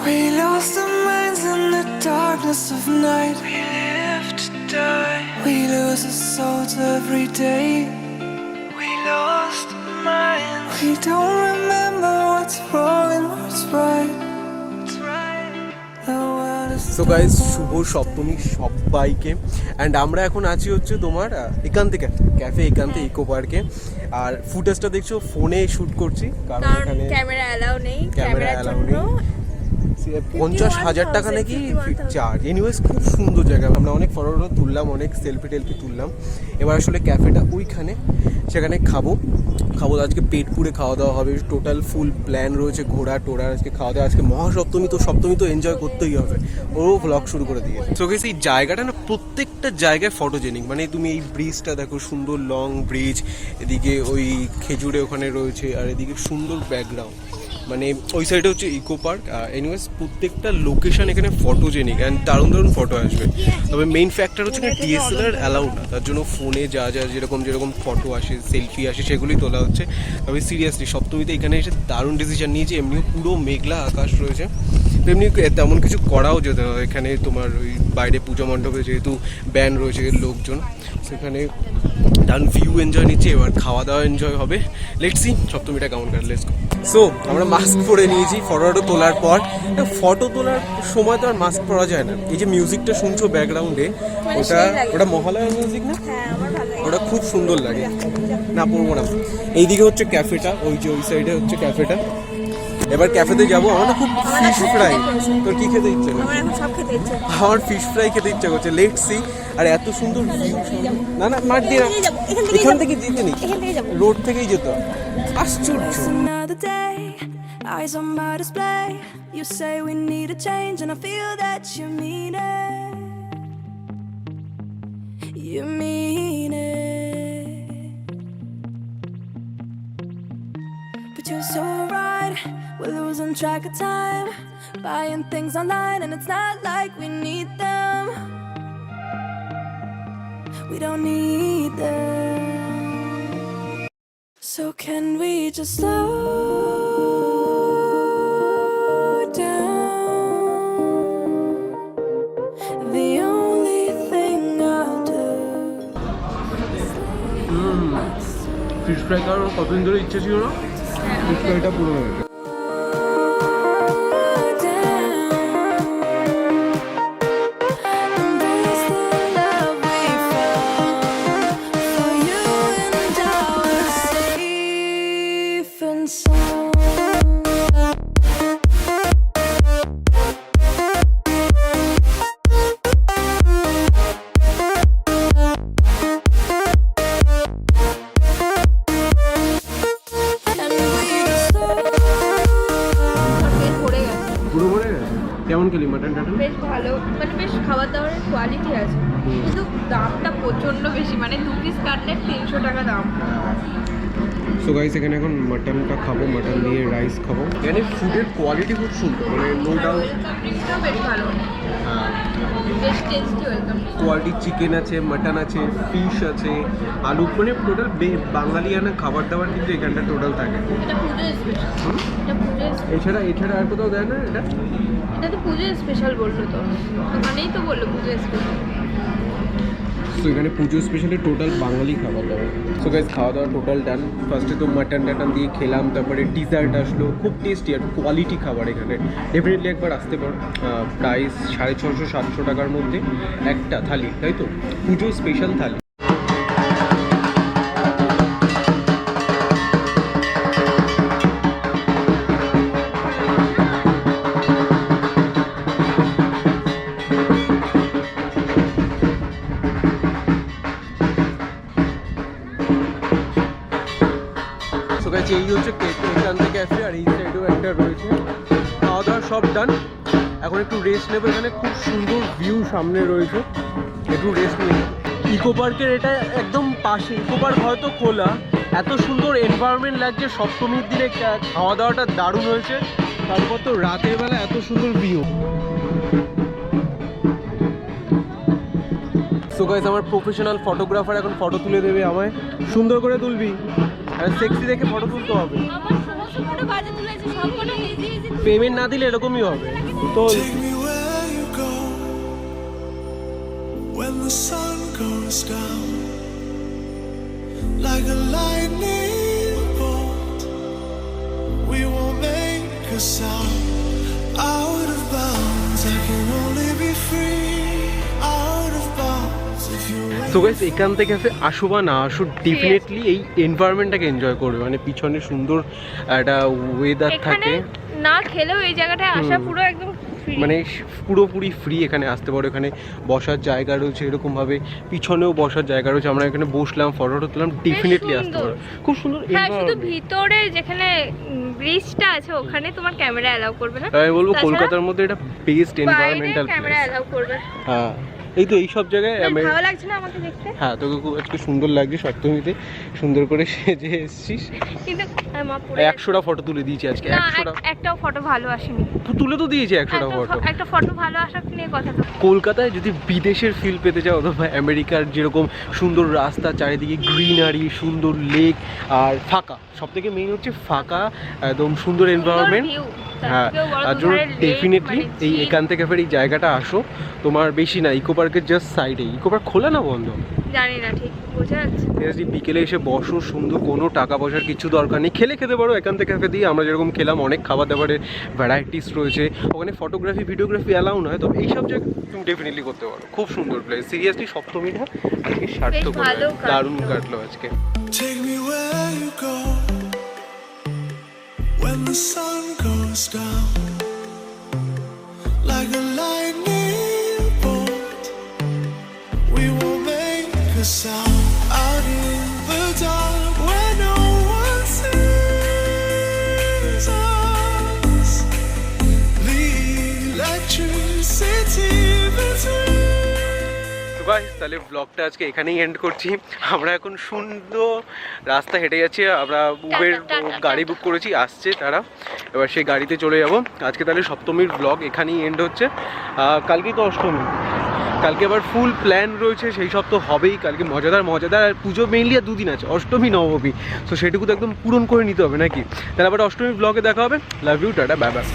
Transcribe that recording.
We lost our minds in the darkness of night. We live to die. We lose our souls every day. We lost our minds. We don't remember what's wrong and what's right. So guys শুভ সপ্তমী সবাইকে। And আমরা এখন আছি হচ্ছে তোমার একান্তে cafe একান্তে eco পার্কে। আর ফুটেজটা দেখছো ফোনে শ্যুট করছি কারণ এখানে ক্যামেরা অ্যালাউ নেই। 50,000 টাকা নাকি চার্জ। এনিওয়েজ খুব সুন্দর জায়গা, আমরা অনেক ফটো তুললাম, অনেক সেলফি তুললাম। এবার আসলে ক্যাফেটা ওইখানে, সেখানে খাবো আজকে পেট পুরে খাওয়া দাওয়া হবে। টোটাল ফুল প্ল্যান রয়েছে, ঘোরা টোরা আজকে খাওয়া দাওয়া। আজকে মহাসপ্তমী তো এনজয় করতেই হবে। ওরও ভ্লগ শুরু করে দিয়েছে। সো গাইস এই জায়গাটা না প্রত্যেকটা জায়গায় ফটোজেনিক। মানে তুমি এই ব্রিজটা দেখো, সুন্দর লং ব্রিজ, এদিকে ওই খেজুরে ওখানে রয়েছে, আর এদিকে সুন্দর ব্যাকগ্রাউন্ড। মানে ওই সাইডে হচ্ছে ইকো পার্ক। এনিওয়েজ প্রত্যেকটা লোকেশন এখানে ফটোজেনিক অ্যান্ড দারুণ ফটো আসবে। তবে মেইন ফ্যাক্টর হচ্ছে এখানে ডিএসএলআর অ্যালাউড না, তার জন্য ফোনে যা যেরকম ফটো আসে, সেলফি আসে, সেগুলোই তোলা হচ্ছে। তবে সিরিয়াসলি সপ্তমীতে এখানে এসে দারুণ ডিসিশন নিয়েছে। এমনিও পুরো মেঘলা আকাশ রয়েছে, তো এমনি তেমন কিছু করাও যেতে হয়। এখানে তোমার ওই বাইরে পূজা মণ্ডপে যেহেতু ব্যান্ড রয়েছে লোকজন, সেখানে দারুণ ভিউ এনজয় নিচ্ছে। এবার খাওয়া দাওয়া এনজয় হবে। লেটস সি সপ্তমীটা কেমন কাটে, লেটস গো। সো আমরা মাস্ক পরে নিয়েছি ফটো তোলার পর। ফটো তোলার সময় তো আর মাস্ক পরা যায় না। এই যে মিউজিকটা শুনছো ব্যাকগ্রাউন্ডে, ওটা মহালয়া মিউজিক না? ওটা খুব সুন্দর লাগে। না পড়বো না। এইদিকে হচ্ছে ক্যাফেটা, ওই সাইডে হচ্ছে ক্যাফেটা। এবার ক্যাফেতে যাবো। আমার না খুব ফিশ ফ্রাই, তোর কি খেতে ইচ্ছে করে? আমার ফিশ ফ্রাই খেতে ইচ্ছে করছে। Let's see. আর এত সুন্দর ভিউ। না মাঠ দিয়ে এখান থেকে যেতে নেই, রোড থেকেই যেতে হবে। আশ্চর্য। Eyes on my display. You say we need a change, and I feel that you mean it. You mean it. But you're so right. We're losing track of time, buying things online, and it's not like we need them. We don't need them. So can we just slow down? The only thing I'll do. Fish fry খাওয়ার কতদিন ধরে ইচ্ছে ছিল না, fish ফ্রাইটা পুরো হয়ে গেছে। কেমন খেলি মাটন টাটন? বেশ ভালো, মানে বেশ খাবার দাবারের কোয়ালিটি আছে, কিন্তু দামটা প্রচন্ড বেশি। মানে 2 পিস কাটলেট 300 টাকা দাম। সো গাইস এখানে এখন মাটনটা খাবো, মাটন দিয়ে রাইস খাবো। এখানে ফুডের কোয়ালিটি খুব সুন্দর, মানে নো ডাউট। ওয়েলকাম বেশ ভালো, বেশ টেস্টি ওয়েলকাম। কোয়ালিটি চিকেন আছে, মাটন আছে, ফিশ আছে, আলু, মানে টোটাল বাঙালিয়ানা খাবার দাবার কিন্তু এখানটা টোটাল থাকে। এটা পুজো স্পেশাল। এছাড়া আর কোথাও দেয় না এটা? এটা তো পুজো স্পেশাল বললো, তো ওখানেই তো বললো পুজো স্পেশাল। সো এখানে পুজো স্পেশালি টোটাল বাঙালি খাবার দাবার। সো গাইস খাওয়া দাওয়া টোটাল ডান। ফার্স্টে তো মাটন দিয়ে খেলাম, তারপরে ডিজার্ট আসলো। খুব টেস্টি আর কোয়ালিটি খাবার এখানে। ডেফিনেটলি একবার আসতে পারো। প্রাইস 650-700 টাকার মধ্যে একটা থালি, তাই তো? পুজো স্পেশাল থালি। এই হচ্ছে একান্তে ক্যাফে, আর এই সাইডেও একটা রয়েছে। খাওয়া দাওয়া সব ডান। এখন একটু রেস্ট নেবো। এখানে খুব সুন্দর ভিউ সামনে রয়েছে, একটু রেস্ট নেব। ইকো পার্কের এটা একদম পাশে। ইকো পার্ক হয়তো খোলা, এত সুন্দর এনভায়রনমেন্ট লাগছে। সপ্তমীর দিনে খাওয়া দাওয়াটা দারুণ হয়েছে। তারপর তো রাতের বেলা এত সুন্দর ভিউ। সো গাইস আমার প্রফেশনাল ফটোগ্রাফার এখন ফটো তুলে দেবে আমায়। সুন্দর করে তুলবি, আর সেক্সি দেখে ফটো তুলতে হবে। পেমেন্ট না দিলে এরকমই হবে। তো Take me where you go when the sun goes down, like a lightning bolt. We won't make a sound. Out of bounds, I can only be free. Out of bounds, if you wait. তো guys এখান থেকে আসো বা না আসো definitely এই এনভায়রনমেন্টটাকে enjoy করবে, মানে পিছনে সুন্দর একটা ওয়েদার এখানে থাকে, না খেলেও এই জায়গাটায় আসা পুরো একদম free। মানে পুরোপুরি ফ্রি। এখানে আসতে পারো, এখানে বসার জায়গা রয়েছে, এরকমভাবে পিছনেও বসার জায়গা রয়েছে। আমরা এখানে বসলাম, ফটো তুললাম, ডেফিনেটলি আসতে পারো। খুব সুন্দর হ্যাঁ, শুধু environment। ভিতরে যেখানে ব্রিজটা আছে ওখানে তোমার ক্যামেরা অ্যালাউ করবে না, আমি বলবো তাছাড়া কলকাতার মধ্যে এটা বেস্ট বাইরে এনভায়রনমেন্টাল ক্যামেরা প্লেস। অ্যালাউ করবে। হ্যাঁ, এই তো এইসব জায়গায় আমি ভালো লাগছে না আমাকে দেখতে? হ্যাঁ, তোকে খুব আজকে সুন্দর লাগছে, সপ্তমীতে সুন্দর করে সেজে এসেছিস। কিন্তু মা পুরো 100টা ফটো তুলে দিয়েছি আজকে, না, 100টা একটাও ফটো ভালো আসেনি। তুলে তো দিয়েছি 100টা ফটো। একটা ফটো ভালো আসার নিয়ে কথা তো। কলকাতায় যদি বিদেশের ফিল পেতে চাও অথবা আমেরিকার যেরকম সুন্দর রাস্তা, চারিদিকে গ্রিনারি, সুন্দর লেক আর ফাঁকা, সব থেকে মেইন হচ্ছে ফাঁকা, একদম সুন্দর এনভায়রনমেন্ট। হ্যাঁ, তার জন্য ডেফিনেটলি এই এখান থেকে ফের এই জায়গাটা আসো। তোমার বেশি না, ইকো পার্কের জাস্ট সাইডে। ইকো পার্ক খোলা না বন্ধ জানি না, ঠিক বোঝা যাচ্ছে। যদি বিকেলে এসে বসো, সুন্দর, কোনো টাকা পয়সার কিছু দরকার নেই, খেতে পারো এখান থেকে ক্যাফে দিয়ে। আমরা যেরকম খেলাম, অনেক খাবার দাবারের ভ্যারাইটিস রয়েছে ওখানে। ফটোগ্রাফি ভিডিওগ্রাফি অ্যালাউ নয়, তবে এইসব জায়গা তুমি ডেফিনেটলি করতে পারো। খুব সুন্দর প্লেস, সিরিয়াসলি সপ্তমীটা আজকে সার্থক হলো, ভালো কাটলো। দারুণ কাটলো আজকে। Take me where you go when the sun goes down, like a lightning bolt. We will make a sound out in the dark where no one sees us. The electricity between. Guys, তাহলে ব্লগটা আজকে এখানেই and করছি। আমরা এখন সুন্দর রাস্তা হেঁটে যাচ্ছি, আমরা উবের গাড়ি বুক করেছি, আসছে তারা, এবার সেই গাড়িতে চলে যাব। আজকে তাহলে সপ্তমীর ব্লগ এখানেই এন্ড হচ্ছে। কালকেই তো অষ্টমী, কালকে আবার ফুল প্ল্যান রয়েছে, সেই সব তো হবেই। কালকে মজাদার আর পুজো মেইনলি আর 2 দিন আছে, অষ্টমী নবমী, তো সেটুকু তো একদম পূরণ করে নিতে হবে নাকি। তাহলে আবার অষ্টমীর ব্লগে দেখা হবে। Love you, tata, bye by.